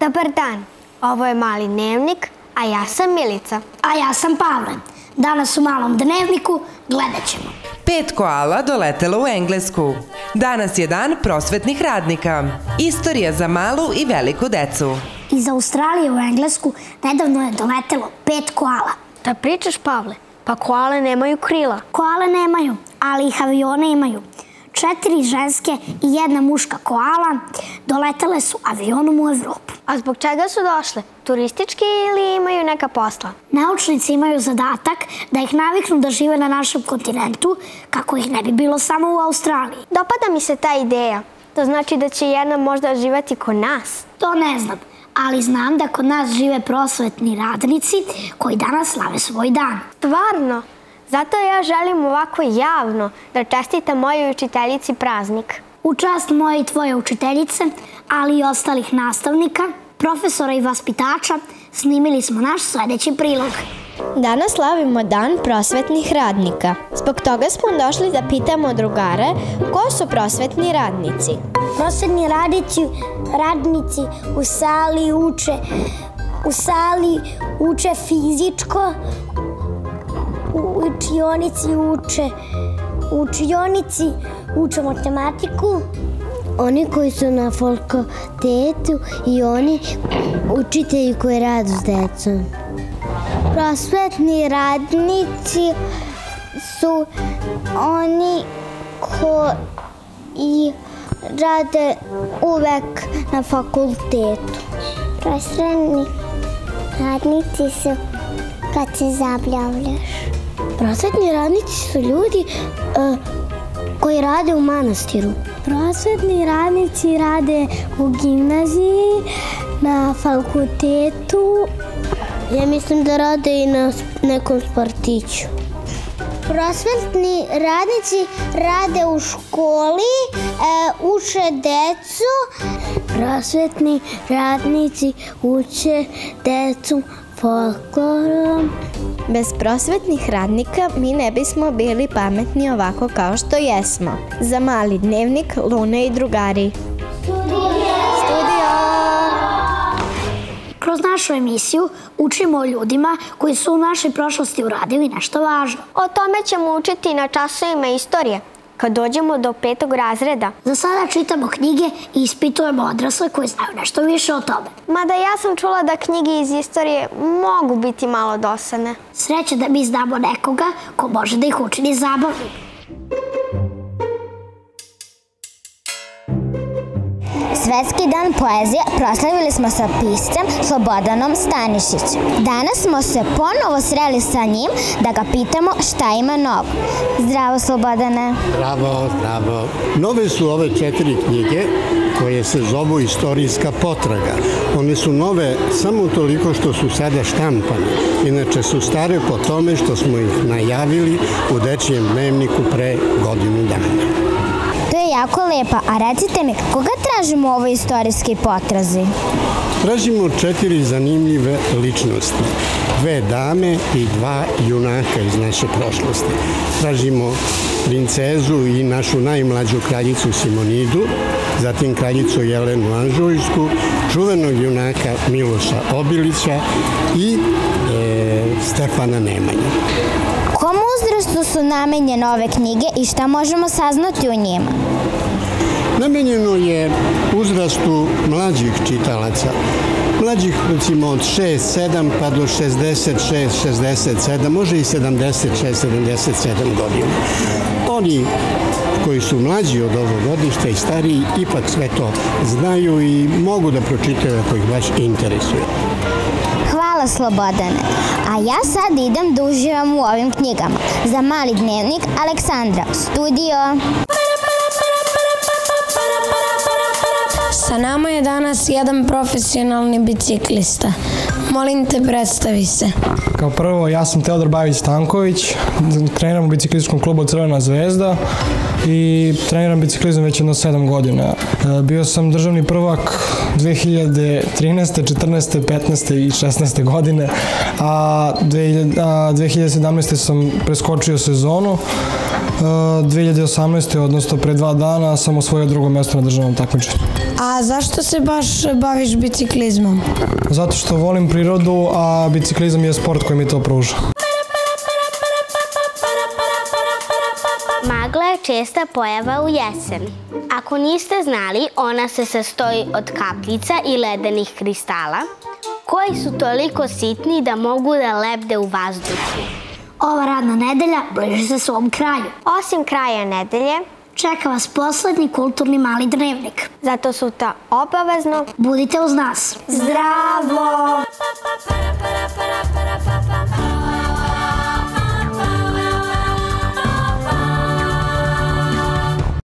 Dobar dan, ovo je Mali dnevnik, a ja sam Milica. A ja sam Pavle. Danas u Malom dnevniku gledat ćemo. 5 koala doletelo u Englesku. Danas je dan prosvetnih radnika. Istorija za malu i veliku decu. Iz Australije u Englesku nedavno je doletelo 5 koala. Da pričaš, Pavle? Pa koale nemaju krila. Koale nemaju, ali ih avione imaju. 4 ženske i 1 muška koala doletele su avionom u Evropu. A zbog čega su došle? Turistički ili imaju neka posla? Naučnici imaju zadatak da ih naviknu da žive na našem kontinentu, kako ih ne bi bilo samo u Australiji. Dopada mi se ta ideja. To znači da će jedna možda živati kod nas. To ne znam, ali znam da kod nas žive prosvetni radnici koji danas slave svoj dan. Stvarno? Zato ja želim ovako javno da čestitam mojoj učiteljici praznik. U čast moje i tvoje učiteljice, ali i ostalih nastavnika, profesora i vaspitača, snimili smo naš sledeći prilog. Danas slavimo Dan prosvetnih radnika. Zbog toga smo došli da pitamo drugare ko su prosvetni radnici. Prosvetni radnici u sali uče fizičko, u učionici uče matematiku. Oni koji su na fakultetu i oni učitelji koji rade s decom. Prosvetni radnici su oni koji rade uvek na fakultetu. Prosvetni radnici su kad se zabavljaš. Prosvetni radnici su ljudi koji rade u manastiru. Prosvetni radnici rade u gimnaziji, na fakultetu. Ja mislim da rade i na nekom sportiću. Prosvetni radnici rade u školi, uče decu. Prosvetni radnici uče decu folklorom. Bez prosvetnih radnika mi ne bismo bili pametni ovako kao što jesmo. Za Mali dnevnik, Luna i drugari. Studio! Kroz našu emisiju učimo o ljudima koji su u našoj prošlosti uradili nešto važno. O tome ćemo učiti na časovima istorije, kad dođemo do 5. razreda. Za sada čitamo knjige i ispitujemo odrasle koji znaju nešto više o tome. Mada ja sam čula da knjige iz istorije mogu biti malo dosadne. Sreće da mi znamo nekoga ko može da ih učini zabavnim. Svetski dan poezije proslavili smo sa piscem Slobodanom Stanišićem. Danas smo se ponovo sreli sa njim da ga pitamo šta ima novo. Zdravo, Slobodane. Zdravo. Nove su ove 4 knjige koje se zovu Istorijska potraga. One su nove samo toliko što su sada štampane. Inače su stare po tome što smo ih najavili u Dečijem dnevniku pre godinu dana. To je jako lepa, a recite mi, koga tražimo u ovoj istorijskoj potrazi? Tražimo 4 zanimljive ličnosti. 2 dame i 2 junaka iz naše prošlosti. Tražimo princezu i našu najmlađu kraljicu Simonidu, zatim kraljicu Jelenu Anžujsku, čuvenog junaka Miloša Obilića i Stefana Nemanju. Kom uzrastu su namenjene ove knjige i šta možemo saznati o njima? Namenjeno je uzrastu mlađih čitalaca. Mlađih, recimo, od 6-7 pa do 66-67, može i 76-77 godina. Oni koji su mlađi od ovog godišta i stariji ipak sve to znaju i mogu da pročitaju ako ih baš interesuje. Hvala, Slobodane. A ja sad idem da uživam u ovim knjigama. Za Mali dnevnik, Aleksandra, studio. Sa nama je danas jedan profesionalni biciklista. Molim te, predstavi se. Kao prvo, ja sam Teodor Bajić-Stanković, treniram u biciklističkom klubu Crvena zvezda i treniram biciklizam već jedno 7 godina. Bio sam državni prvak 2013. 14. 15. i 16. godine, a 2017. sam preskočio sezonu. 2018. odnosno pre 2 dana sam osvojio 2. mesto na državnom takmičenju. A zašto se baš baviš biciklizmom? Zato što volim prirodu, a biciklizam je sport koji mi to pruža. Magla je česta pojava u jesen. Ako niste znali, ona se sastoji od kapljica i ledenih kristala, koji su toliko sitni da mogu da lebde u vazduhu. Ova radna nedelja bliži se svom kraju. Osim kraja nedelje, čeka vas poslednji kulturni mali dnevnik. Zato sutra obavezno budite uz nas. Zdravo!